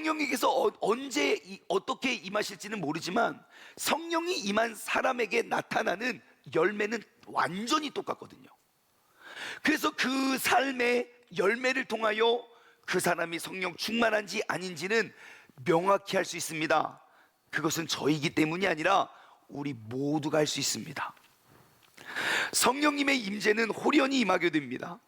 성령님께서 언제 어떻게 임하실지는 모르지만 성령이 임한 사람에게 나타나는 열매는 완전히 똑같거든요. 그래서 그 삶의 열매를 통하여 그 사람이 성령 충만한지 아닌지는 명확히 할 수 있습니다. 그것은 저이기 때문이 아니라 우리 모두가 할 수 있습니다. 성령님의 임재는 홀연히 임하게 됩니다.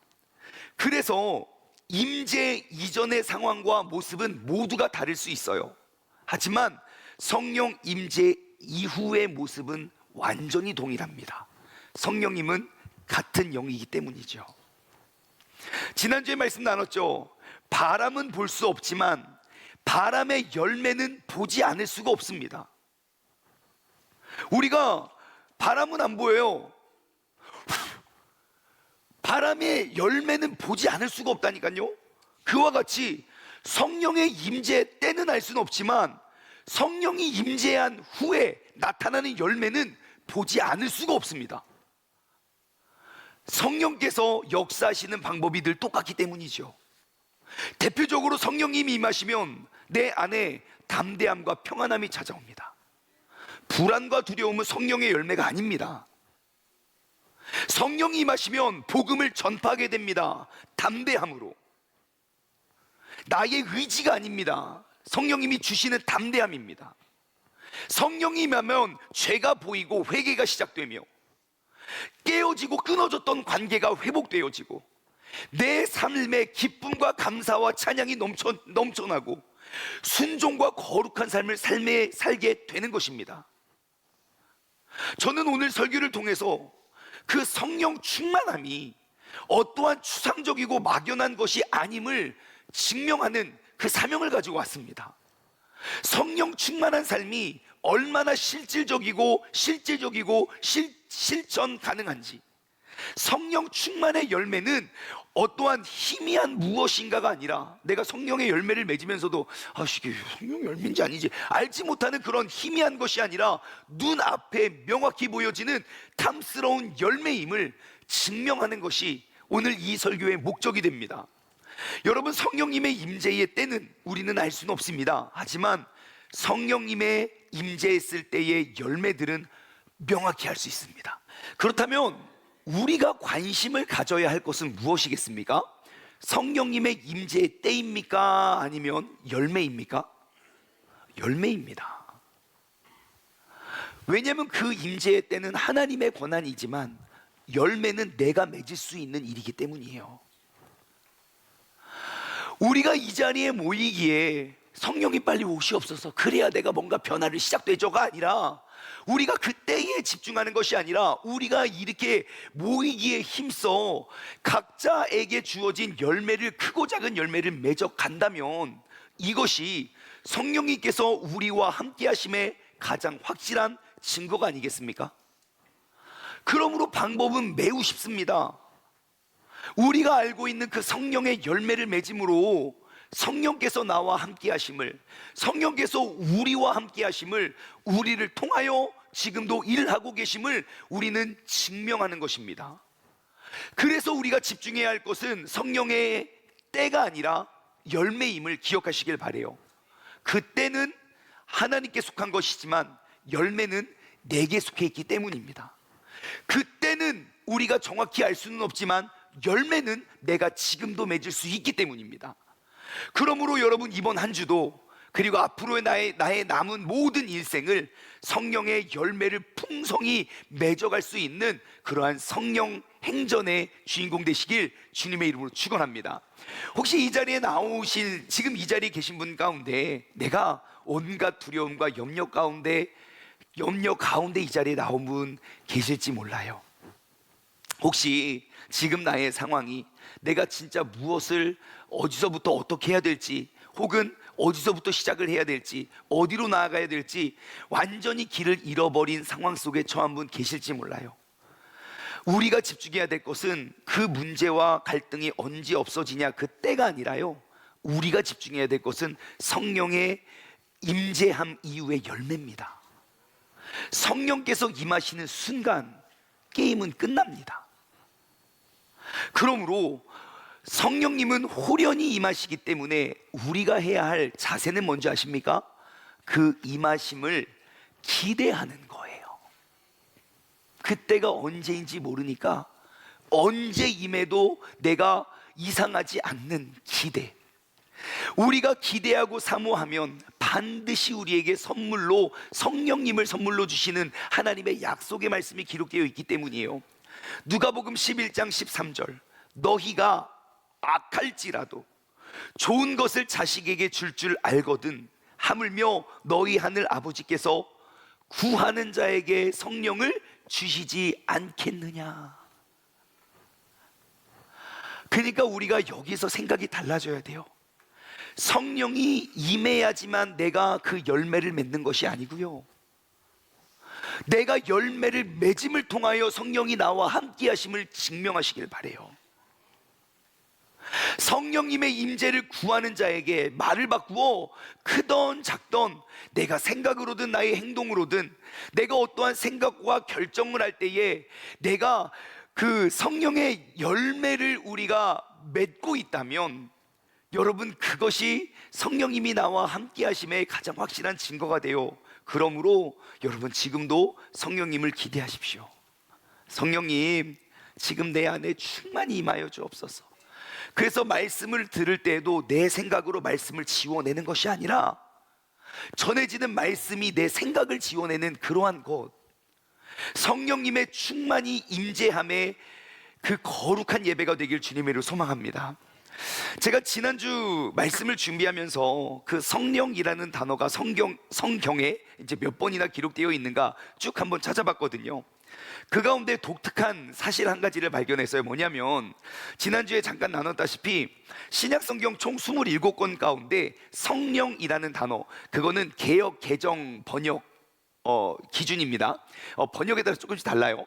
그래서 임재 이전의 상황과 모습은 모두가 다를 수 있어요. 하지만 성령 임재 이후의 모습은 완전히 동일합니다. 성령님은 같은 영이기 때문이죠. 지난주에 말씀 나눴죠. 바람은 볼 수 없지만 바람의 열매는 보지 않을 수가 없습니다. 우리가 바람은 안 보여요. 바람의 열매는 보지 않을 수가 없다니까요. 그와 같이 성령의 임재 때는 알 수는 없지만 성령이 임재한 후에 나타나는 열매는 보지 않을 수가 없습니다. 성령께서 역사하시는 방법이 늘 똑같기 때문이죠. 대표적으로 성령님이 임하시면 내 안에 담대함과 평안함이 찾아옵니다. 불안과 두려움은 성령의 열매가 아닙니다. 성령이 임하시면 복음을 전파하게 됩니다. 담대함으로. 나의 의지가 아닙니다. 성령님이 주시는 담대함입니다. 성령이 임하면 죄가 보이고 회개가 시작되며 깨어지고 끊어졌던 관계가 회복되어지고 내 삶에 기쁨과 감사와 찬양이 넘쳐나고 순종과 거룩한 삶을 살게 되는 것입니다. 저는 오늘 설교를 통해서 그 성령 충만함이 어떠한 추상적이고 막연한 것이 아님을 증명하는 그 사명을 가지고 왔습니다. 성령 충만한 삶이 얼마나 실질적이고 실제적이고 실천 가능한지, 성령 충만의 열매는 어떠한 희미한 무엇인가가 아니라 내가 성령의 열매를 맺으면서도 이게 성령 열매인지 아닌지 알지 못하는 그런 희미한 것이 아니라 눈앞에 명확히 보여지는 탐스러운 열매임을 증명하는 것이 오늘 이 설교의 목적이 됩니다. 여러분, 성령님의 임재의 때는 우리는 알 수는 없습니다. 하지만 성령님의 임재했을 때의 열매들은 명확히 알 수 있습니다. 그렇다면 우리가 관심을 가져야 할 것은 무엇이겠습니까? 성령님의 임재의 때입니까? 아니면 열매입니까? 열매입니다. 왜냐하면 그 임재의 때는 하나님의 권한이지만 열매는 내가 맺을 수 있는 일이기 때문이에요. 우리가 이 자리에 모이기에 성령이 빨리 오시옵소서, 그래야 내가 뭔가 변화를 시작되죠가 아니라, 우리가 그때에 집중하는 것이 아니라 우리가 이렇게 모이기에 힘써 각자에게 주어진 열매를, 크고 작은 열매를 맺어 간다면 이것이 성령님께서 우리와 함께 하심의 가장 확실한 증거가 아니겠습니까? 그러므로 방법은 매우 쉽습니다. 우리가 알고 있는 그 성령의 열매를 맺음으로 성령께서 나와 함께 하심을, 성령께서 우리와 함께 하심을, 우리를 통하여 지금도 일하고 계심을 우리는 증명하는 것입니다. 그래서 우리가 집중해야 할 것은 성령의 때가 아니라 열매임을 기억하시길 바라요. 그 때는 하나님께 속한 것이지만 열매는 내게 속해 있기 때문입니다. 그 때는 우리가 정확히 알 수는 없지만 열매는 내가 지금도 맺을 수 있기 때문입니다. 그러므로 여러분, 이번 한 주도 그리고 앞으로의 나의 남은 모든 일생을 성령의 열매를 풍성히 맺어갈 수 있는 그러한 성령 행전의 주인공 되시길 주님의 이름으로 축원합니다. 혹시 이 자리에 나오실, 지금 이 자리에 계신 분 가운데 내가 온갖 두려움과 염려 가운데 이 자리에 나온 분 계실지 몰라요. 혹시 지금 나의 상황이 내가 진짜 무엇을 어디서부터 어떻게 해야 될지, 혹은 어디서부터 시작을 해야 될지, 어디로 나아가야 될지 완전히 길을 잃어버린 상황 속에 처한 분 계실지 몰라요. 우리가 집중해야 될 것은 그 문제와 갈등이 언제 없어지냐, 그 때가 아니라요, 우리가 집중해야 될 것은 성령의 임재함 이후의 열매입니다. 성령께서 임하시는 순간 게임은 끝납니다. 그러므로 성령님은 호련히 임하시기 때문에 우리가 해야 할 자세는 뭔지 아십니까? 그 임하심을 기대하는 거예요. 그때가 언제인지 모르니까 언제 임해도 내가 이상하지 않는 기대. 우리가 기대하고 사모하면 반드시 우리에게 선물로 성령님을 선물로 주시는 하나님의 약속의 말씀이 기록되어 있기 때문이에요. 누가복음 11장 13절, 너희가 악할지라도 좋은 것을 자식에게 줄 알거든 하물며 너희 하늘 아버지께서 구하는 자에게 성령을 주시지 않겠느냐. 그러니까 우리가 여기서 생각이 달라져야 돼요. 성령이 임해야지만 내가 그 열매를 맺는 것이 아니고요, 내가 열매를 맺음을 통하여 성령이 나와 함께 하심을 증명하시길 바라요. 성령님의 임재를 구하는 자에게 말을 바꾸어 크던 작던 내가 생각으로든 나의 행동으로든 내가 어떠한 생각과 결정을 할 때에 내가 그 성령의 열매를 우리가 맺고 있다면 여러분, 그것이 성령님이 나와 함께 하심의 가장 확실한 증거가 돼요. 그러므로 여러분, 지금도 성령님을 기대하십시오. 성령님, 지금 내 안에 충만히 임하여 주옵소서. 그래서 말씀을 들을 때에도 내 생각으로 말씀을 지워내는 것이 아니라 전해지는 말씀이 내 생각을 지워내는 그러한 것, 성령님의 충만히 임재함의 그 거룩한 예배가 되길 주님으로 소망합니다. 제가 지난주 말씀을 준비하면서 그 성령이라는 단어가 성경에 이제 몇 번이나 기록되어 있는가 쭉 한번 찾아봤거든요. 그 가운데 독특한 사실 한 가지를 발견했어요. 뭐냐면 지난주에 잠깐 나눴다시피 신약 성경 총 27권 가운데 성령이라는 단어, 그거는 개역 개정 번역 기준입니다. 번역에 따라 조금씩 달라요.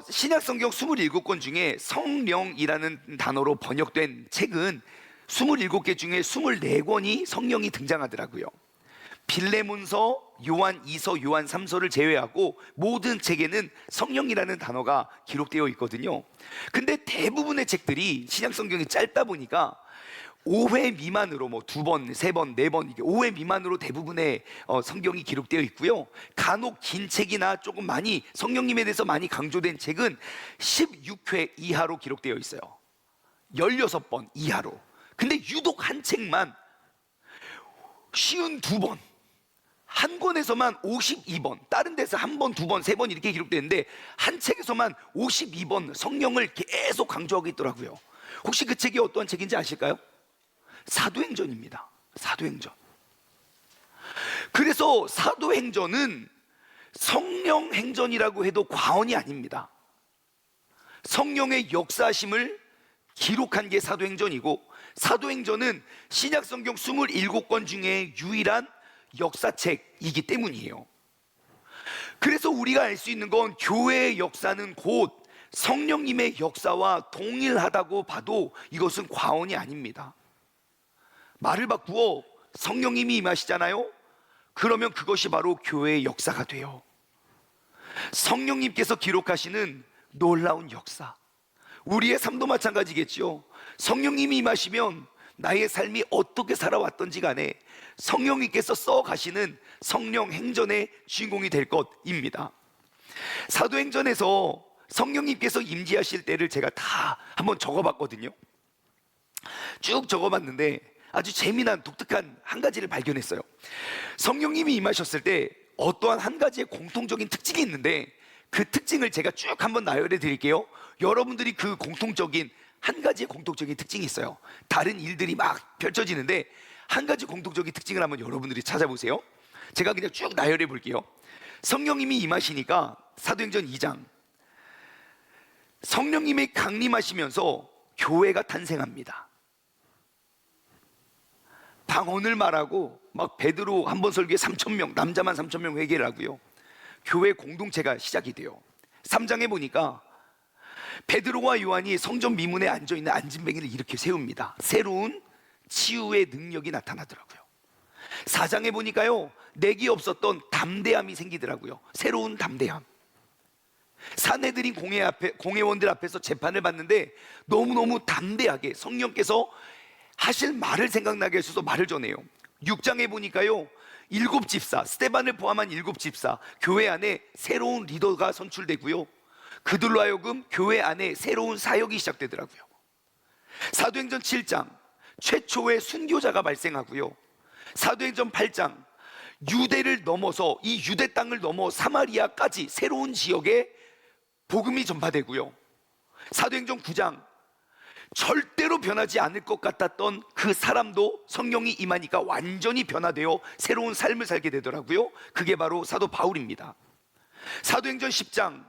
신약 성경 27권 중에 성령이라는 단어로 번역된 책은 27개 중에 24권이 성령이 등장하더라고요. 빌레몬서, 요한 2서, 요한 3서를 제외하고 모든 책에는 성령이라는 단어가 기록되어 있거든요. 근데 대부분의 책들이 신약 성경이 짧다 보니까 5회 미만으로, 뭐 2번, 3번, 4번, 이게 5회 미만으로 대부분의 성경이 기록되어 있고요. 간혹 긴 책이나 조금 많이 성령님에 대해서 많이 강조된 책은 16회 이하로 기록되어 있어요. 16번 이하로. 근데 유독 한 책만 52번, 한 권에서만 52번, 다른 데서 한 번, 2번, 3번 이렇게 기록되는데 한 책에서만 52번 성령을 계속 강조하고 있더라고요. 혹시 그 책이 어떤 책인지 아실까요? 사도행전입니다. 사도행전. 그래서 사도행전은 성령행전이라고 해도 과언이 아닙니다. 성령의 역사심을 기록한 게 사도행전이고, 사도행전은 신약성경 27권 중에 유일한 역사책이기 때문이에요. 그래서 우리가 알 수 있는 건 교회의 역사는 곧 성령님의 역사와 동일하다고 봐도 이것은 과언이 아닙니다. 말을 바꾸어 성령님이 임하시잖아요. 그러면 그것이 바로 교회의 역사가 돼요. 성령님께서 기록하시는 놀라운 역사, 우리의 삶도 마찬가지겠죠. 성령님이 임하시면 나의 삶이 어떻게 살아왔던지 간에 성령님께서 써가시는 성령 행전의 주인공이 될 것입니다. 사도행전에서 성령님께서 임재하실 때를 제가 다 한번 적어봤거든요. 쭉 적어봤는데 아주 재미난 독특한 한 가지를 발견했어요. 성령님이 임하셨을 때 어떠한 한 가지의 공통적인 특징이 있는데 그 특징을 제가 쭉 한번 나열해 드릴게요. 여러분들이 그 공통적인 한 가지의 공통적인 특징이 있어요. 다른 일들이 막 펼쳐지는데 한 가지 공통적인 특징을 한번 여러분들이 찾아보세요. 제가 그냥 쭉 나열해 볼게요. 성령님이 임하시니까 사도행전 2장, 성령님이 강림하시면서 교회가 탄생합니다. 방언을 말하고 막 베드로 한 번 설교에 3,000명, 남자만 3,000명 회개를 하고요. 교회 공동체가 시작이 돼요. 3장에 보니까 베드로와 요한이 성전 미문에 앉아있는 안진뱅이를 이렇게 세웁니다. 새로운 치유의 능력이 나타나더라고요. 4장에 보니까요, 내기 없었던 담대함이 생기더라고요. 새로운 담대함. 사내들인 공회원들 앞에서 재판을 받는데 너무너무 담대하게 성령께서 하실 말을 생각나게 하셔서 말을 전해요. 6장에 보니까요, 7집사, 스데반을 포함한 7집사, 교회 안에 새로운 리더가 선출되고요, 그들로 하여금 교회 안에 새로운 사역이 시작되더라고요. 사도행전 7장, 최초의 순교자가 발생하고요, 사도행전 8장, 유대를 넘어서 이 유대 땅을 넘어 사마리아까지 새로운 지역에 복음이 전파되고요, 사도행전 9장, 절대로 변하지 않을 것 같았던 그 사람도 성령이 임하니까 완전히 변화되어 새로운 삶을 살게 되더라고요. 그게 바로 사도 바울입니다. 사도행전 10장,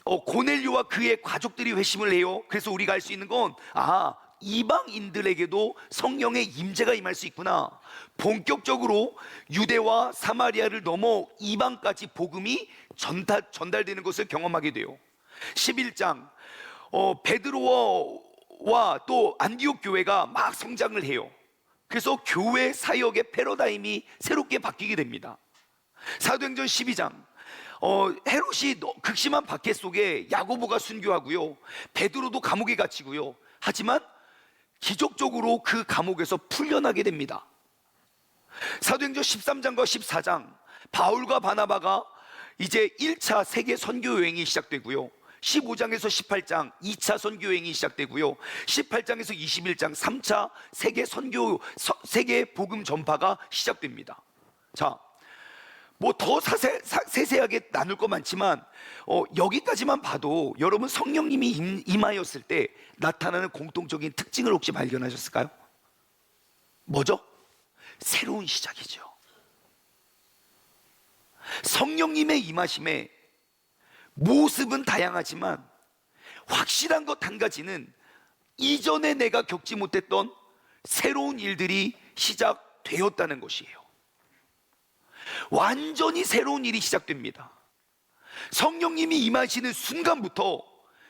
고넬료와 그의 가족들이 회심을 해요. 그래서 우리가 알 수 있는 건, 이방인들에게도 성령의 임재가 임할 수 있구나. 본격적으로 유대와 사마리아를 넘어 이방까지 복음이 전달되는 것을 경험하게 돼요. 11장, 베드로와 또 안디옥 교회가 막 성장을 해요. 그래서 교회 사역의 패러다임이 새롭게 바뀌게 됩니다. 사도행전 12장, 헤롯이 극심한 박해 속에 야고보가 순교하고요, 베드로도 감옥에 갇히고요, 하지만 기적적으로 그 감옥에서 풀려나게 됩니다. 사도행전 13장과 14장, 바울과 바나바가 이제 1차 세계 선교 여행이 시작되고요, 15장에서 18장 2차 선교 여행이 시작되고요, 18장에서 21장 3차 세계 복음 전파가 시작됩니다. 자, 뭐 더 세세하게 나눌 거 많지만 여기까지만 봐도 여러분, 성령님이 임하였을 때 나타나는 공통적인 특징을 혹시 발견하셨을까요? 뭐죠? 새로운 시작이죠. 성령님의 임하심에 모습은 다양하지만 확실한 것 한 가지는 이전에 내가 겪지 못했던 새로운 일들이 시작되었다는 것이에요. 완전히 새로운 일이 시작됩니다. 성령님이 임하시는 순간부터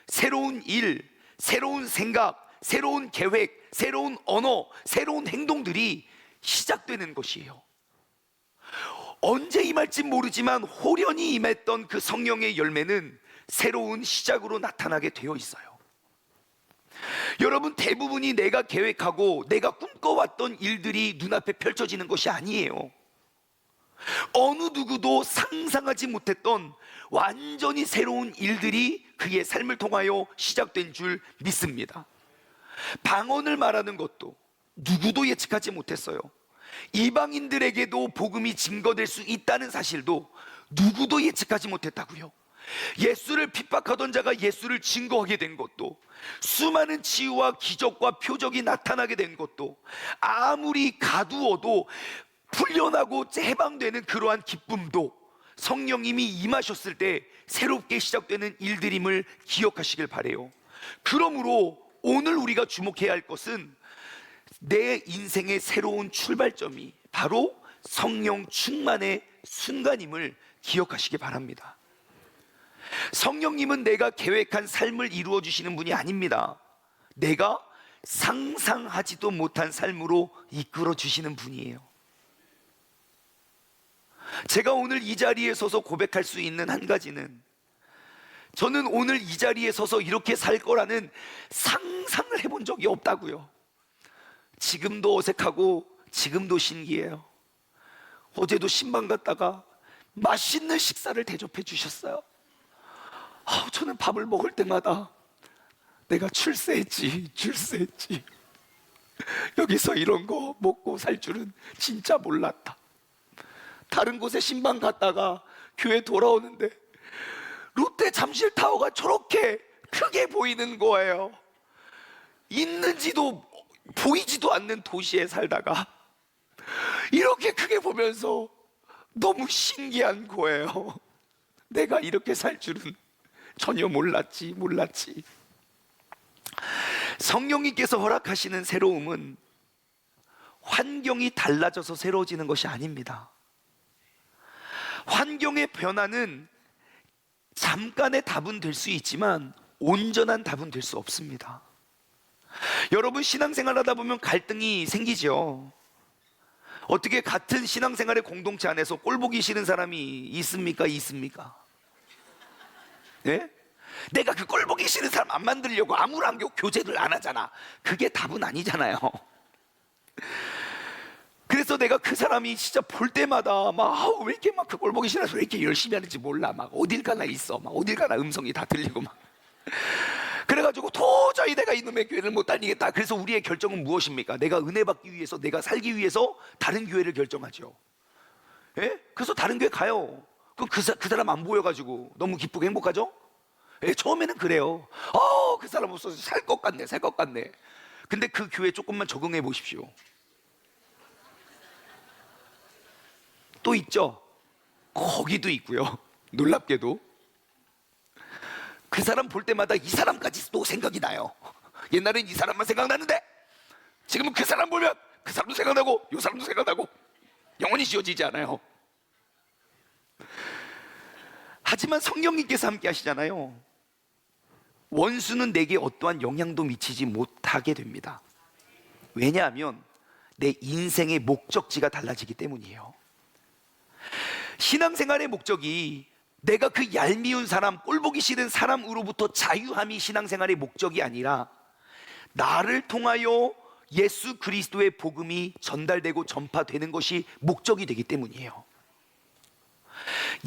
새로운 일, 새로운 생각, 새로운 계획, 새로운 언어, 새로운 행동들이 시작되는 것이에요. 언제 임할지 모르지만 호련히 임했던 그 성령의 열매는 새로운 시작으로 나타나게 되어 있어요. 여러분, 대부분이 내가 계획하고 내가 꿈꿔왔던 일들이 눈앞에 펼쳐지는 것이 아니에요. 어느 누구도 상상하지 못했던 완전히 새로운 일들이 그의 삶을 통하여 시작된 줄 믿습니다. 방언을 말하는 것도 누구도 예측하지 못했어요. 이방인들에게도 복음이 증거될 수 있다는 사실도 누구도 예측하지 못했다고요. 예수를 핍박하던 자가 예수를 증거하게 된 것도, 수많은 치유와 기적과 표적이 나타나게 된 것도, 아무리 가두어도 풀려나고 해방되는 그러한 기쁨도 성령님이 임하셨을 때 새롭게 시작되는 일들임을 기억하시길 바래요. 그러므로 오늘 우리가 주목해야 할 것은 내 인생의 새로운 출발점이 바로 성령 충만의 순간임을 기억하시기 바랍니다. 성령님은 내가 계획한 삶을 이루어 주시는 분이 아닙니다. 내가 상상하지도 못한 삶으로 이끌어 주시는 분이에요. 제가 오늘 이 자리에 서서 고백할 수 있는 한 가지는, 저는 오늘 이 자리에 서서 이렇게 살 거라는 상상을 해본 적이 없다고요. 지금도 어색하고 지금도 신기해요. 어제도 신방 갔다가 맛있는 식사를 대접해 주셨어요. 저는 밥을 먹을 때마다 내가 출세했지 여기서 이런 거 먹고 살 줄은 진짜 몰랐다. 다른 곳에 신방 갔다가 교회 돌아오는데 롯데 잠실타워가 저렇게 크게 보이는 거예요. 있는지도 보이지도 않는 도시에 살다가 이렇게 크게 보면서 너무 신기한 거예요. 내가 이렇게 살 줄은 전혀 몰랐지. 성령님께서 허락하시는 새로움은 환경이 달라져서 새로워지는 것이 아닙니다. 환경의 변화는 잠깐의 답은 될 수 있지만 온전한 답은 될 수 없습니다. 여러분, 신앙생활 하다 보면 갈등이 생기죠. 어떻게 같은 신앙생활의 공동체 안에서 꼴보기 싫은 사람이 있습니까? 예? 내가 그 꼴보기 싫은 사람 안 만들려고 아무런 교제를 안 하잖아. 그게 답은 아니잖아요. 그래서 내가 그 사람이 진짜 볼 때마다 막 왜 이렇게 막 그 꼴보기 싫어서 왜 이렇게 열심히 하는지 몰라. 막 어딜 가나 있어. 막 어딜 가나 음성이 다 들리고 막. 그래가지고 도저히 내가 이놈의 교회를 못 다니겠다. 그래서 우리의 결정은 무엇입니까? 내가 은혜 받기 위해서, 내가 살기 위해서 다른 교회를 결정하죠. 예? 그래서 다른 교회 가요. 그럼 그 사람 안 보여가지고 너무 기쁘고 행복하죠? 예, 처음에는 그래요. 그 사람 없어서 살 것 같네, 살 것 같네. 근데 그 교회 조금만 적응해 보십시오. 또 있죠? 거기도 있고요. 놀랍게도 그 사람 볼 때마다 이 사람까지 또 생각이 나요. 옛날엔 이 사람만 생각났는데 지금은 그 사람 보면 그 사람도 생각나고 이 사람도 생각나고 영원히 지워지지 않아요. 하지만 성령님께서 함께 하시잖아요. 원수는 내게 어떠한 영향도 미치지 못하게 됩니다. 왜냐하면 내 인생의 목적지가 달라지기 때문이에요. 신앙생활의 목적이 내가 그 얄미운 사람, 꼴보기 싫은 사람으로부터 자유함이 신앙생활의 목적이 아니라 나를 통하여 예수 그리스도의 복음이 전달되고 전파되는 것이 목적이 되기 때문이에요.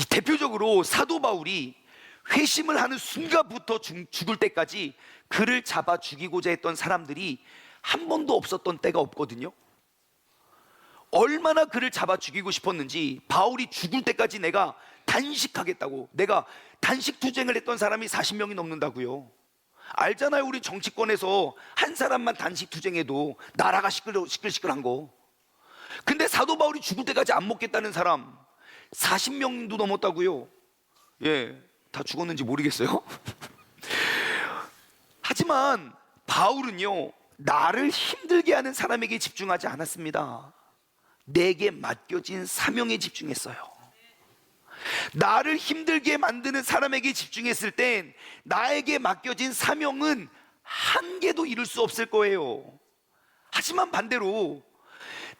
대표적으로 사도 바울이 회심을 하는 순간부터 죽을 때까지 그를 잡아 죽이고자 했던 사람들이 한 번도 없었던 때가 없거든요. 얼마나 그를 잡아 죽이고 싶었는지 바울이 죽을 때까지 내가 단식하겠다고, 내가 단식 투쟁을 했던 사람이 40명이 넘는다고요. 알잖아요. 우리 정치권에서 한 사람만 단식 투쟁해도 나라가 시끌시끌한 거. 근데 사도 바울이 죽을 때까지 안 먹겠다는 사람 40명도 넘었다고요. 예, 다 죽었는지 모르겠어요. 하지만 바울은요, 나를 힘들게 하는 사람에게 집중하지 않았습니다. 내게 맡겨진 사명에 집중했어요. 나를 힘들게 만드는 사람에게 집중했을 땐 나에게 맡겨진 사명은 한 개도 이룰 수 없을 거예요. 하지만 반대로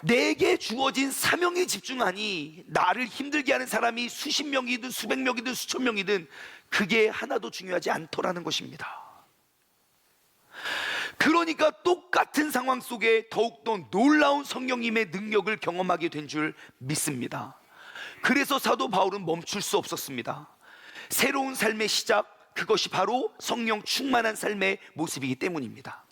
내게 주어진 사명에 집중하니 나를 힘들게 하는 사람이 수십 명이든 수백 명이든 수천 명이든 그게 하나도 중요하지 않더라는 것입니다. 그러니까 똑같은 상황 속에 더욱더 놀라운 성령님의 능력을 경험하게 된 줄 믿습니다. 그래서 사도 바울은 멈출 수 없었습니다. 새로운 삶의 시작, 그것이 바로 성령 충만한 삶의 모습이기 때문입니다.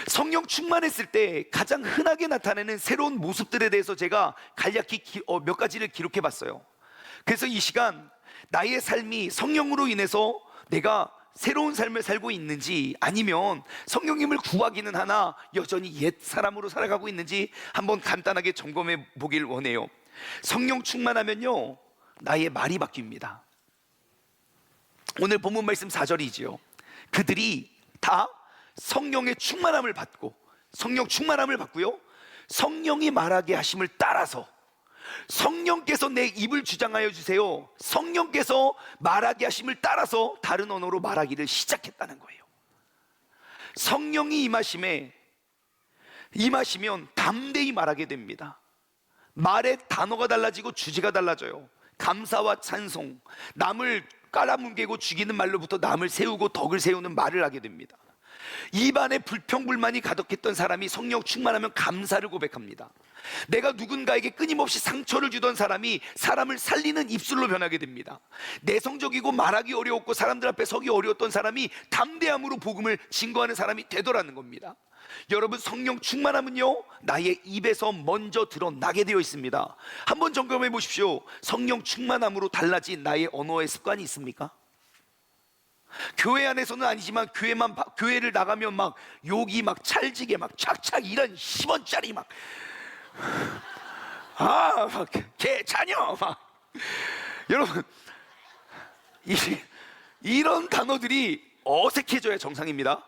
성령 충만했을 때 가장 흔하게 나타나는 새로운 모습들에 대해서 제가 간략히 몇 가지를 기록해 봤어요. 그래서 이 시간 나의 삶이 성령으로 인해서 내가 새로운 삶을 살고 있는지, 아니면 성령님을 구하기는 하나 여전히 옛 사람으로 살아가고 있는지 한번 간단하게 점검해 보길 원해요. 성령 충만하면요, 나의 말이 바뀝니다. 오늘 본문 말씀 4절이지요. 그들이 다 성령의 충만함을 받고, 성령 충만함을 받고요, 성령이 말하게 하심을 따라서, 성령께서 내 입을 주장하여 주세요, 성령께서 말하게 하심을 따라서 다른 언어로 말하기를 시작했다는 거예요. 성령이 임하시면 담대히 말하게 됩니다. 말의 단어가 달라지고 주제가 달라져요. 감사와 찬송, 남을 깔아뭉개고 죽이는 말로부터 남을 세우고 덕을 세우는 말을 하게 됩니다. 입안에 불평불만이 가득했던 사람이 성령 충만하면 감사를 고백합니다. 내가 누군가에게 끊임없이 상처를 주던 사람이 사람을 살리는 입술로 변하게 됩니다. 내성적이고 말하기 어려웠고 사람들 앞에 서기 어려웠던 사람이 담대함으로 복음을 증거하는 사람이 되더라는 겁니다. 여러분, 성령 충만함은요, 나의 입에서 먼저 드러나게 되어 있습니다. 한번 점검해 보십시오. 성령 충만함으로 달라진 나의 언어의 습관이 있습니까? 교회 안에서는 아니지만 교회를 나가면 막 욕이 막 찰지게 막 착착, 이런 10원짜리 막 개 자녀 막, 여러분, 이런 단어들이 어색해져야 정상입니다.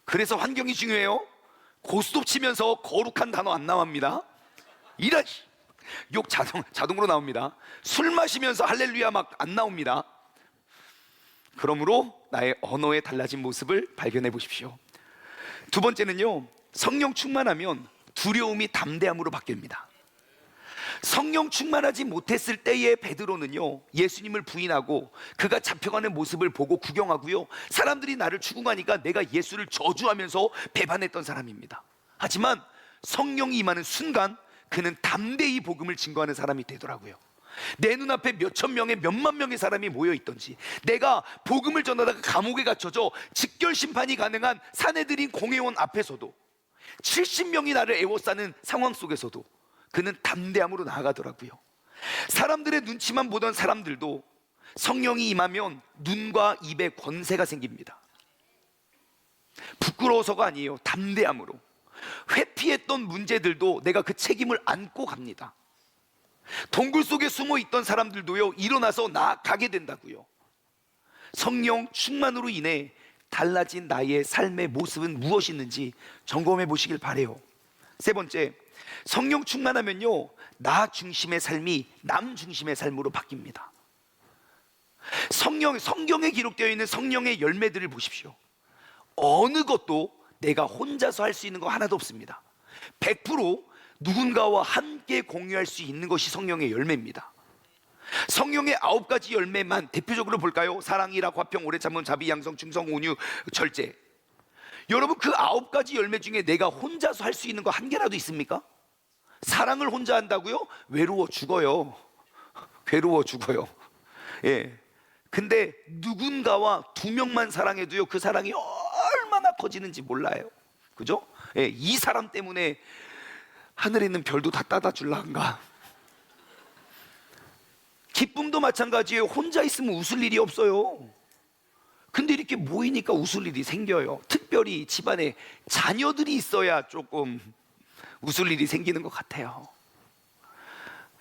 그래서 환경이 중요해요. 고스톱 치면서 거룩한 단어 안 나옵니다. 이런 욕 자동으로 나옵니다. 술 마시면서 할렐루야 막 안 나옵니다. 그러므로 나의 언어의 달라진 모습을 발견해 보십시오. 두 번째는요, 성령 충만하면 두려움이 담대함으로 바뀝니다. 성령 충만하지 못했을 때의 베드로는요, 예수님을 부인하고 그가 잡혀가는 모습을 보고 구경하고요, 사람들이 나를 추궁하니까 내가 예수를 저주하면서 배반했던 사람입니다. 하지만 성령이 임하는 순간 그는 담대히 복음을 증거하는 사람이 되더라고요. 내 눈앞에 몇천 명의 몇만 명의 사람이 모여 있던지, 내가 복음을 전하다가 감옥에 갇혀져 직결 심판이 가능한 사내들인 공회원 앞에서도, 70명이 나를 애워싸는 상황 속에서도 그는 담대함으로 나아가더라고요. 사람들의 눈치만 보던 사람들도 성령이 임하면 눈과 입에 권세가 생깁니다. 부끄러워서가 아니에요. 담대함으로. 회피했던 문제들도 내가 그 책임을 안고 갑니다. 동굴 속에 숨어 있던 사람들도요, 일어나서 나아가게 된다고요. 성령 충만으로 인해 달라진 나의 삶의 모습은 무엇이있는지 점검해 보시길 바래요. 세 번째, 성령 충만하면요, 나 중심의 삶이 남 중심의 삶으로 바뀝니다. 성경에 기록되어 있는 성령의 열매들을 보십시오. 어느 것도 내가 혼자서 할 수 있는 거 하나도 없습니다. 100% 누군가와 함께 공유할 수 있는 것이 성령의 열매입니다. 성령의 9가지 열매만 대표적으로 볼까요? 사랑이라, 화평, 오래 참음, 자비, 양성, 충성, 온유, 절제. 여러분, 그 9가지 열매 중에 내가 혼자서 할 수 있는 거 한 개라도 있습니까? 사랑을 혼자 한다고요? 외로워 죽어요. 괴로워 죽어요. 예. 근데 누군가와 2명만 사랑해도요, 그 사랑이 얼마나 커지는지 몰라요. 그죠? 예, 이 사람 때문에 하늘에 있는 별도 다 따다 줄란가. 기쁨도 마찬가지예요. 혼자 있으면 웃을 일이 없어요. 근데 이렇게 모이니까 웃을 일이 생겨요. 특별히 집안에 자녀들이 있어야 조금 웃을 일이 생기는 것 같아요.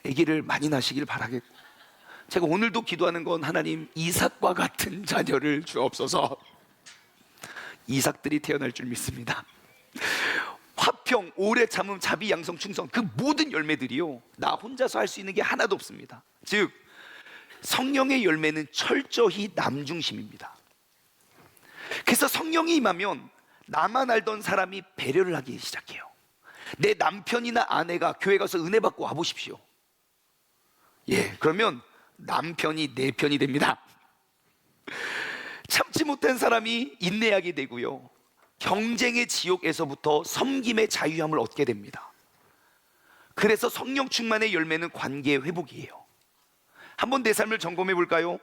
아기를 많이 낳으시길 바라겠고, 제가 오늘도 기도하는 건, 하나님 이삭과 같은 자녀를 주옵소서. 이삭들이 태어날 줄 믿습니다. 화평, 오래 참음, 자비, 양성, 충성, 그 모든 열매들이요, 나 혼자서 할 수 있는 게 하나도 없습니다. 즉, 성령의 열매는 철저히 남 중심입니다. 그래서 성령이 임하면 나만 알던 사람이 배려를 하기 시작해요. 내 남편이나 아내가 교회 가서 은혜 받고 와보십시오. 예, 그러면 남편이 내 편이 됩니다. 참지 못한 사람이 인내하게 되고요, 경쟁의 지옥에서부터 섬김의 자유함을 얻게 됩니다. 그래서 성령 충만의 열매는 관계의 회복이에요. 한번 내 삶을 점검해 볼까요?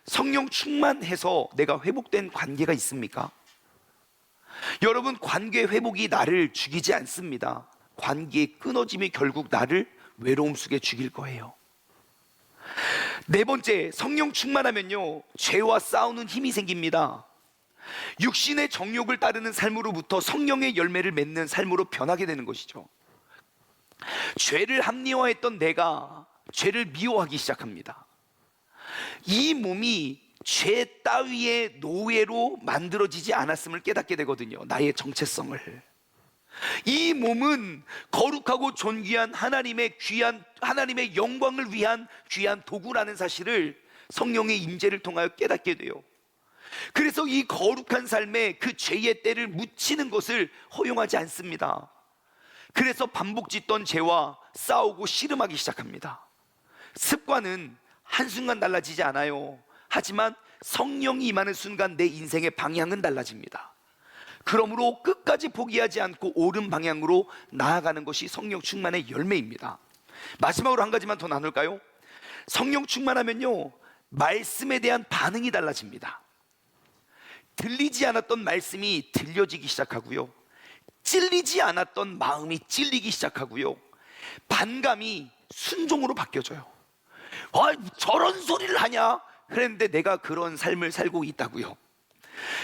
성령 충만해서 내가 회복된 관계가 있습니까? 여러분, 관계 회복이 나를 죽이지 않습니다. 관계의 끊어짐이 결국 나를 외로움 속에 죽일 거예요. 네 번째, 성령 충만하면요, 죄와 싸우는 힘이 생깁니다. 육신의 정욕을 따르는 삶으로부터 성령의 열매를 맺는 삶으로 변하게 되는 것이죠. 죄를 합리화했던 내가 죄를 미워하기 시작합니다. 이 몸이 죄 따위의 노예로 만들어지지 않았음을 깨닫게 되거든요. 나의 정체성을. 이 몸은 거룩하고 존귀한 하나님의 영광을 위한 귀한 도구라는 사실을 성령의 임재를 통하여 깨닫게 돼요. 그래서 이 거룩한 삶에 그 죄의 때를 묻히는 것을 허용하지 않습니다. 그래서 반복짓던 죄와 싸우고 씨름하기 시작합니다. 습관은 한순간 달라지지 않아요. 하지만 성령이 임하는 순간 내 인생의 방향은 달라집니다. 그러므로 끝까지 포기하지 않고 옳은 방향으로 나아가는 것이 성령 충만의 열매입니다. 마지막으로 한 가지만 더 나눌까요? 성령 충만하면요, 말씀에 대한 반응이 달라집니다. 들리지 않았던 말씀이 들려지기 시작하고요, 찔리지 않았던 마음이 찔리기 시작하고요, 반감이 순종으로 바뀌어져요. 저런 소리를 하냐? 그랬는데 내가 그런 삶을 살고 있다고요.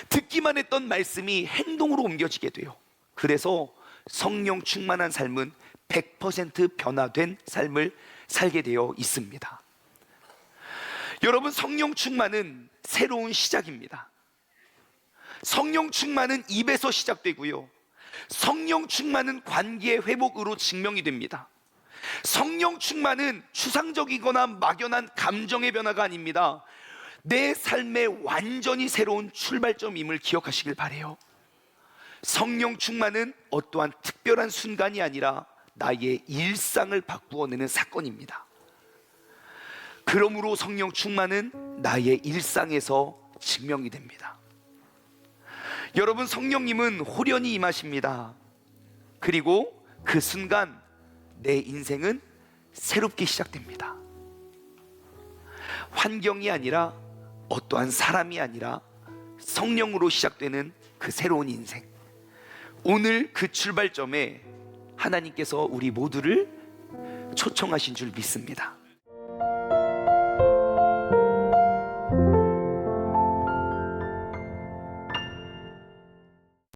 듣기만 했던 말씀이 행동으로 옮겨지게 돼요. 그래서 성령 충만한 삶은 100% 변화된 삶을 살게 되어 있습니다. 여러분, 성령 충만은 새로운 시작입니다. 성령 충만은 입에서 시작되고요, 성령 충만은 관계의 회복으로 증명이 됩니다. 성령 충만은 추상적이거나 막연한 감정의 변화가 아닙니다. 내 삶의 완전히 새로운 출발점임을 기억하시길 바래요. 성령 충만은 어떠한 특별한 순간이 아니라 나의 일상을 바꾸어내는 사건입니다. 그러므로 성령 충만은 나의 일상에서 증명이 됩니다. 여러분, 성령님은 호련히 임하십니다. 그리고 그 순간 내 인생은 새롭게 시작됩니다. 환경이 아니라, 어떠한 사람이 아니라 성령으로 시작되는 그 새로운 인생. 오늘 그 출발점에 하나님께서 우리 모두를 초청하신 줄 믿습니다.